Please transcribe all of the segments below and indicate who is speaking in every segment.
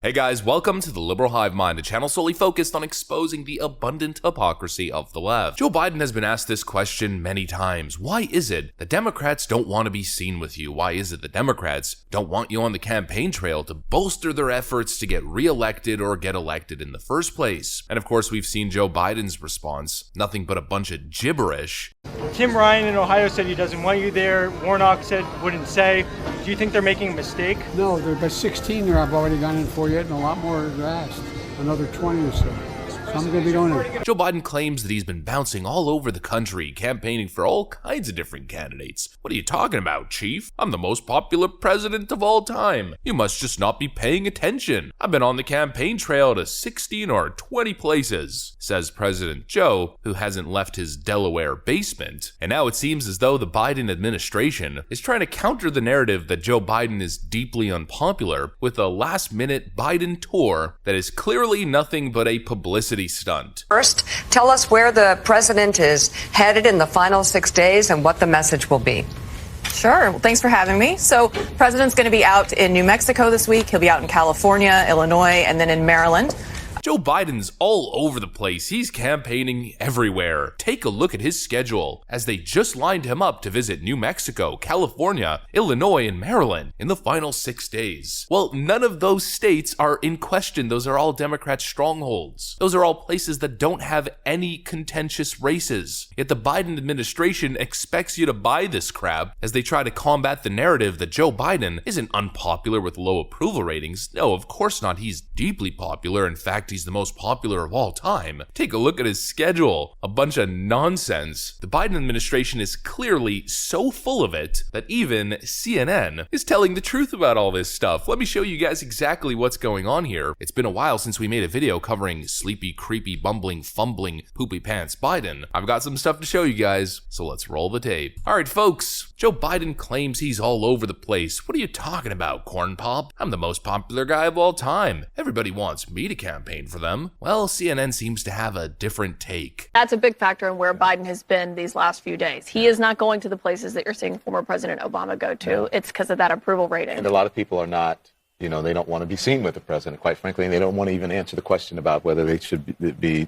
Speaker 1: Hey guys, welcome to the Liberal Hive Mind, a channel solely focused on exposing the abundant hypocrisy of the left. Joe Biden has been asked this question many times. Why is it that Democrats don't want to be seen with you? Why is it that Democrats don't want you on the campaign trail to bolster their efforts to get reelected or get elected in the first place? And of course, we've seen Joe Biden's response, nothing but a bunch of gibberish.
Speaker 2: Tim Ryan in Ohio said he doesn't want you there. Warnock said wouldn't say. Do you think they're making a mistake?
Speaker 3: No, there are about 16 there I've already gone in for yet, and a lot more are asked. Another 20 or so. So I'm going to be going in.
Speaker 1: Joe Biden claims that he's been bouncing all over the country, campaigning for all kinds of different candidates. What are you talking about, Chief? I'm the most popular president of all time. You must just not be paying attention. I've been on the campaign trail to 16 or 20 places, says President Joe, who hasn't left his Delaware basement. And now it seems as though the Biden administration is trying to counter the narrative that Joe Biden is deeply unpopular with a last-minute Biden tour that is clearly nothing but a publicity stunt.
Speaker 4: First, tell us where the president is headed in the final 6 days and what the message will be.
Speaker 5: Sure. Well, thanks for having me. So, President's going to be out in New Mexico this week. He'll be out in California, Illinois, and then in Maryland.
Speaker 1: Joe Biden's all over the place. He's campaigning everywhere. Take a look at his schedule, as they just lined him up to visit New Mexico, California, Illinois, and Maryland in the final 6 days. Well, none of those states are in question. Those are all Democrat strongholds. Those are all places that don't have any contentious races. Yet the Biden administration expects you to buy this crap as they try to combat the narrative that Joe Biden isn't unpopular with low approval ratings. No, of course not. He's deeply popular. In fact, he's the most popular of all time. Take a look at his schedule. A bunch of nonsense. The Biden administration is clearly so full of it that even CNN is telling the truth about all this stuff. Let me show you guys exactly what's going on here. It's been a while since we made a video covering sleepy, creepy, bumbling, fumbling, poopy pants Biden. I've got some stuff to show you guys, so let's roll the tape. Alright folks, Joe Biden claims he's all over the place. What are you talking about, corn pop? I'm the most popular guy of all time. Everybody wants me to campaign for them. Well, CNN seems to have a different take.
Speaker 6: That's a big factor in where Biden has been these last few days. He is not going to the places that you're seeing former President Obama go to. No. It's because of that approval rating.
Speaker 7: And a lot of people are not, they don't want to be seen with the president, quite frankly, and they don't want to even answer the question about whether they should be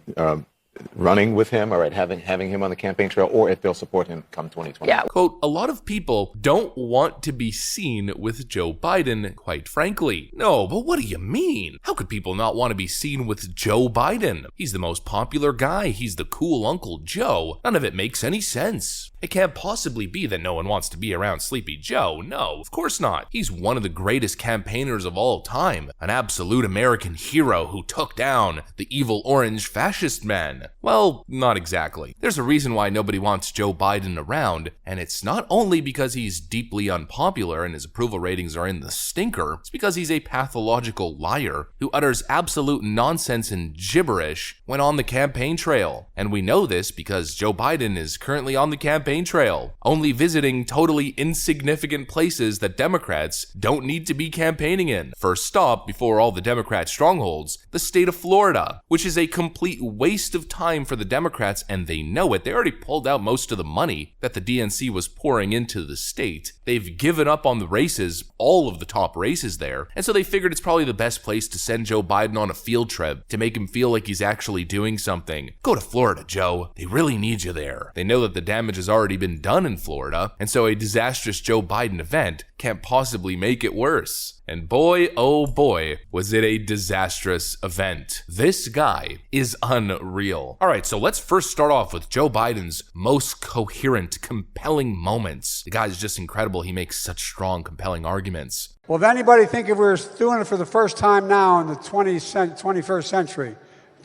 Speaker 7: running with him or having him on the campaign trail, or if they'll support him come 2020.
Speaker 6: Yeah.
Speaker 1: Quote, a lot of people don't want to be seen with Joe Biden, quite frankly. No, but what do you mean? How could people not want to be seen with Joe Biden? He's the most popular guy. He's the cool Uncle Joe. None of it makes any sense. It can't possibly be that no one wants to be around Sleepy Joe. No, of course not. He's one of the greatest campaigners of all time, an absolute American hero who took down the evil orange fascist men. Well, not exactly. There's a reason why nobody wants Joe Biden around, and it's not only because he's deeply unpopular and his approval ratings are in the stinker, it's because he's a pathological liar who utters absolute nonsense and gibberish when on the campaign trail. And we know this because Joe Biden is currently on the campaign trail, only visiting totally insignificant places that Democrats don't need to be campaigning in. First stop before all the Democrat strongholds, the state of Florida, which is a complete waste of time for the Democrats, and they know it. They already pulled out most of the money that the DNC was pouring into the state. They've given up on the races, all of the top races there, and so they figured it's probably the best place to send Joe Biden on a field trip to make him feel like he's actually doing something. Go to Florida, Joe. They really need you there. They know that the damage has already been done in Florida, and so a disastrous Joe Biden event can't possibly make it worse. And boy, oh boy, was it a disastrous event. This guy is unreal. All right, so let's first start off with Joe Biden's most coherent, compelling moments. The guy's just incredible. He makes such strong, compelling arguments.
Speaker 3: Well, if anybody think if we were doing it for the first time now in the 21st century,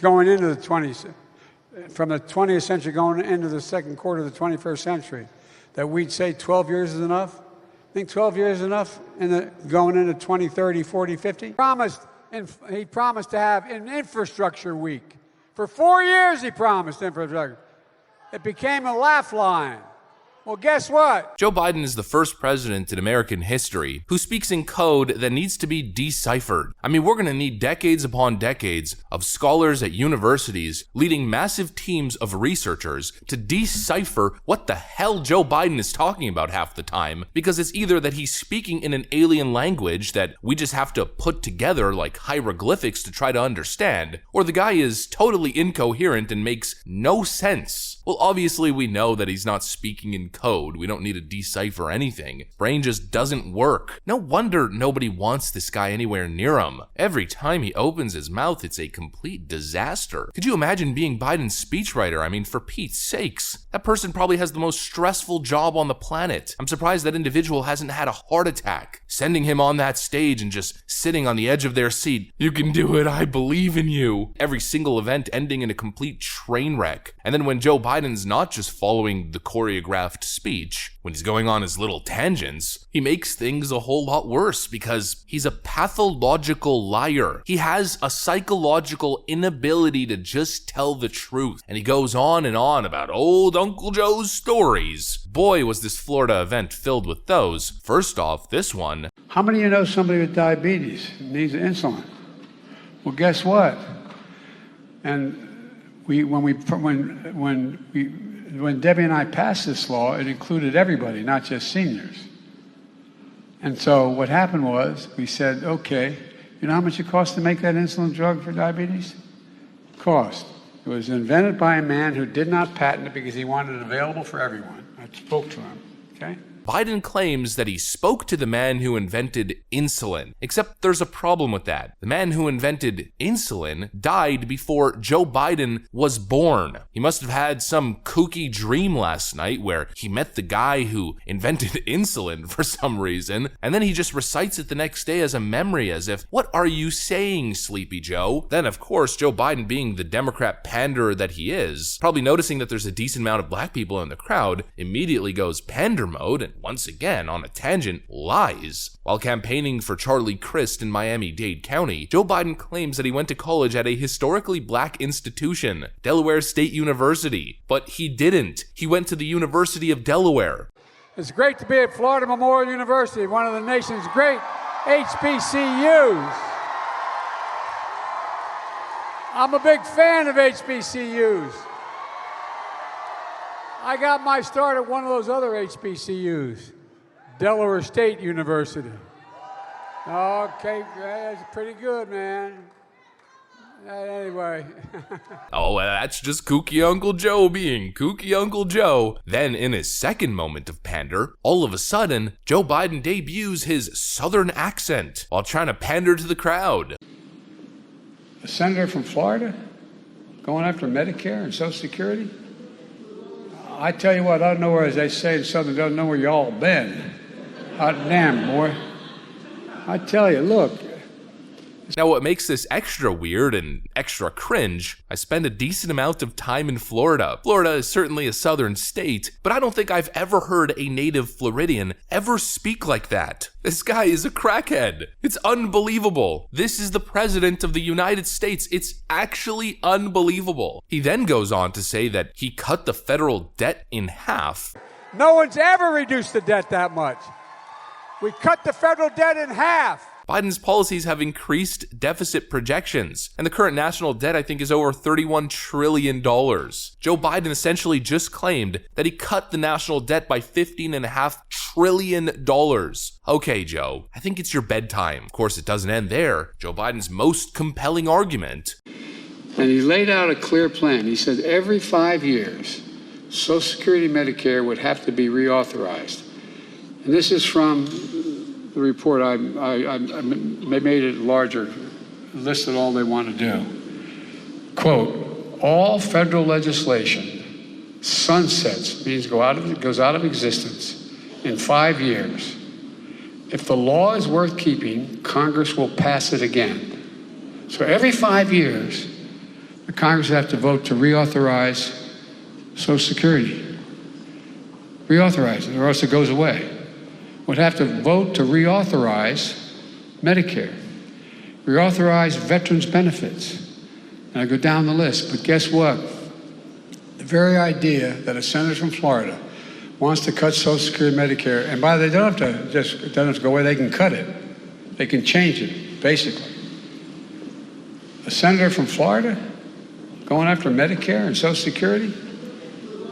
Speaker 3: going into the 20th, from the 20th century going into the second quarter of the 21st century, that we'd say 12 years is enough? Think 12 years is enough going into 20, 30, 40, 50? He promised to have an infrastructure week. For 4 years he promised infrastructure. It became a laugh line. Well, guess what?
Speaker 1: Joe Biden is the first president in American history who speaks in code that needs to be deciphered. I mean, we're going to need decades upon decades of scholars at universities leading massive teams of researchers to decipher what the hell Joe Biden is talking about half the time, because it's either that he's speaking in an alien language that we just have to put together like hieroglyphics to try to understand, or the guy is totally incoherent and makes no sense. Well, obviously we know that he's not speaking in code. We don't need to decipher anything. Brain just doesn't work. No wonder nobody wants this guy anywhere near him. Every time he opens his mouth, it's a complete disaster. Could you imagine being Biden's speechwriter? I mean, for Pete's sakes. That person probably has the most stressful job on the planet. I'm surprised that individual hasn't had a heart attack. Sending him on that stage and just sitting on the edge of their seat. You can do it. I believe in you. Every single event ending in a complete train wreck. And then when Joe Biden's not just following the choreographed speech, when he's going on his little tangents, he makes things a whole lot worse because he's a pathological liar. He has a psychological inability to just tell the truth. And he goes on and on about old Uncle Joe's stories. Boy, was this Florida event filled with those. First off, this one.
Speaker 3: How many of you know somebody with diabetes needs insulin? Well, guess what? And when Debbie and I passed this law, it included everybody, not just seniors. And so what happened was we said, okay, you know how much it costs to make that insulin drug for diabetes? Cost. It was invented by a man who did not patent it because he wanted it available for everyone. I spoke to him, okay?
Speaker 1: Biden claims that he spoke to the man who invented insulin, except there's a problem with that. The man who invented insulin died before Joe Biden was born. He must have had some kooky dream last night where he met the guy who invented insulin for some reason, and then he just recites it the next day as a memory, as if, what are you saying, Sleepy Joe? Then, of course, Joe Biden, being the Democrat panderer that he is, probably noticing that there's a decent amount of black people in the crowd, immediately goes pander mode and once again, on a tangent, lies. While campaigning for Charlie Crist in Miami-Dade County, Joe Biden claims that he went to college at a historically black institution, Delaware State University. But he didn't. He went to the University of Delaware.
Speaker 3: It's great to be at Florida Memorial University, one of the nation's great HBCUs. I'm a big fan of HBCUs. I got my start at one of those other HBCUs, Delaware State University. Okay, that's pretty good, man. Anyway.
Speaker 1: Oh, that's just kooky Uncle Joe being kooky Uncle Joe. Then, in his second moment of pander, all of a sudden, Joe Biden debuts his southern accent while trying to pander to the crowd.
Speaker 3: A senator from Florida going after Medicare and Social Security? I tell you what, I don't know where, as they say in Southern, don't know where y'all been. Hot damn, boy. I tell you, look.
Speaker 1: Now, what makes this extra weird and extra cringe, I spend a decent amount of time in Florida. Florida is certainly a southern state, but I don't think I've ever heard a native Floridian ever speak like that. This guy is a crackhead. It's unbelievable. This is the president of the United States. It's actually unbelievable. He then goes on to say that he cut the federal debt in half.
Speaker 3: No one's ever reduced the debt that much. We cut the federal debt in half.
Speaker 1: Biden's policies have increased deficit projections, and the current national debt, I think, is over $31 trillion. Joe Biden essentially just claimed that he cut the national debt by $15.5 trillion. Okay, Joe, I think it's your bedtime. Of course, it doesn't end there. Joe Biden's most compelling argument.
Speaker 3: And he laid out a clear plan. He said every 5 years, Social Security and Medicare would have to be reauthorized. And this is from the report. I made it larger, listed all they want to do. Quote, all federal legislation sunsets, means goes out of existence in 5 years. If the law is worth keeping, Congress will pass it again. So every 5 years, the Congress will have to vote to reauthorize Social Security. Reauthorize it, or else it goes away. Would have to vote to reauthorize Medicare, reauthorize veterans' benefits. And I go down the list, but guess what? The very idea that a senator from Florida wants to cut Social Security, Medicare, and by the way, they don't have to go away, they can cut it. They can change it, basically. A senator from Florida going after Medicare and Social Security?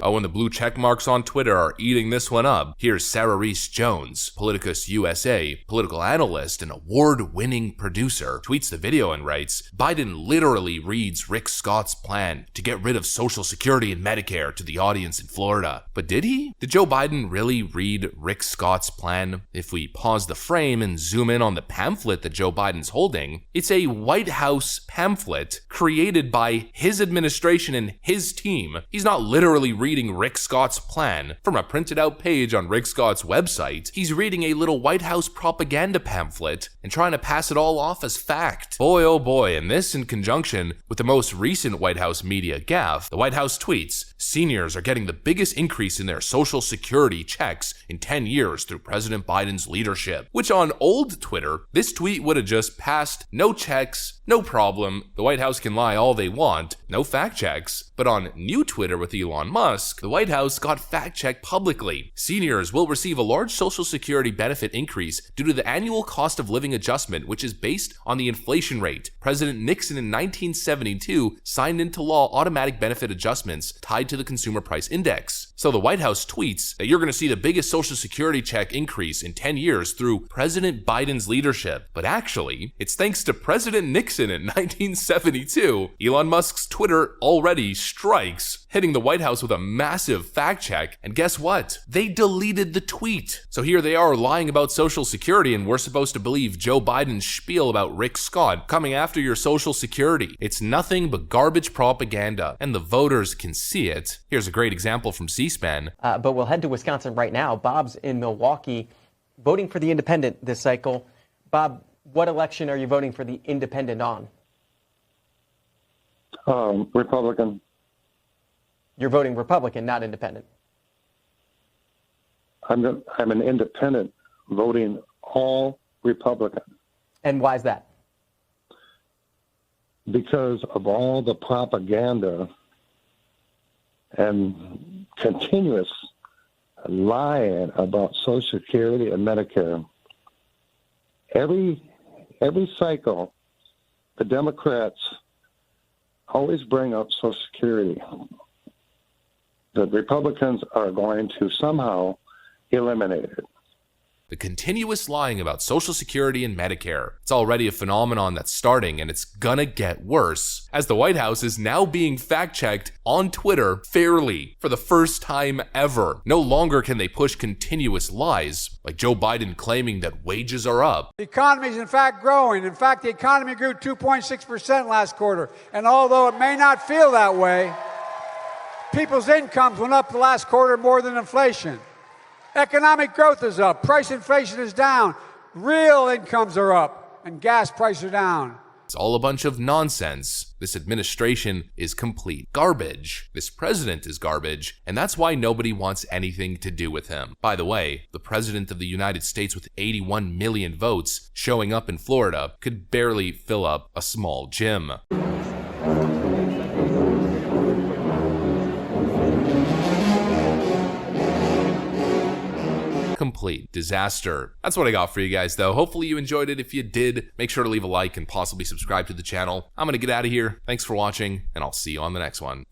Speaker 1: Oh, and the blue check marks on Twitter are eating this one up. Here's Sarah Reese Jones, Politicus USA, political analyst and award-winning producer, tweets the video and writes, Biden literally reads Rick Scott's plan to get rid of Social Security and Medicare to the audience in Florida. But did he? Did Joe Biden really read Rick Scott's plan? If we pause the frame and zoom in on the pamphlet that Joe Biden's holding, it's a White House pamphlet created by his administration and his team. He's not literally reading Rick Scott's plan from a printed out page on Rick Scott's website. He's reading a little White House propaganda pamphlet and trying to pass it all off as fact. Boy, oh boy, and this in conjunction with the most recent White House media gaffe. The White House tweets, seniors are getting the biggest increase in their Social Security checks in 10 years through President Biden's leadership. Which on old Twitter, this tweet would have just passed, no checks, no problem. The White House can lie all they want, no fact checks. But on new Twitter with Elon Musk, the White House got fact-checked publicly. Seniors will receive a large Social Security benefit increase due to the annual cost of living adjustment, which is based on the inflation rate. President Nixon in 1972 signed into law automatic benefit adjustments tied to the Consumer Price Index. So the White House tweets that you're going to see the biggest Social Security check increase in 10 years through President Biden's leadership. But actually, it's thanks to President Nixon in 1972. Elon Musk's Twitter already strikes, hitting the White House with a massive fact check, and guess what? They deleted the tweet. So here they are lying about Social Security, and we're supposed to believe Joe Biden's spiel about Rick Scott coming after your Social Security. It's nothing but garbage propaganda, and the voters can see it. Here's a great example from C-SPAN.
Speaker 8: But we'll head to Wisconsin right now. Bob's in Milwaukee, voting for the independent this cycle. Bob, what election are you voting for the independent on?
Speaker 9: Republican.
Speaker 8: You're voting Republican, not independent.
Speaker 9: I'm an independent voting all Republican.
Speaker 8: And why is that?
Speaker 9: Because of all the propaganda and continuous lying about Social Security and Medicare. Every cycle, the Democrats always bring up Social Security. The Republicans are going to somehow eliminate it.
Speaker 1: The continuous lying about Social Security and Medicare. It's already a phenomenon that's starting, and it's gonna get worse, as the White House is now being fact-checked on Twitter fairly for the first time ever. No longer can they push continuous lies, like Joe Biden claiming that wages are up.
Speaker 3: The economy is in fact growing. In fact, the economy grew 2.6% last quarter. And although it may not feel that way, people's incomes went up the last quarter more than inflation. Economic growth is up, price inflation is down, real incomes are up, and gas prices are down.
Speaker 1: It's all a bunch of nonsense. This administration is complete garbage. This president is garbage, and that's why nobody wants anything to do with him. By the way, the president of the United States with 81 million votes showing up in Florida could barely fill up a small gym. Complete disaster. That's what I got for you guys, though. Hopefully you enjoyed it. If you did, make sure to leave a like and possibly subscribe to the channel. I'm gonna get out of here. Thanks for watching, and I'll see you on the next one.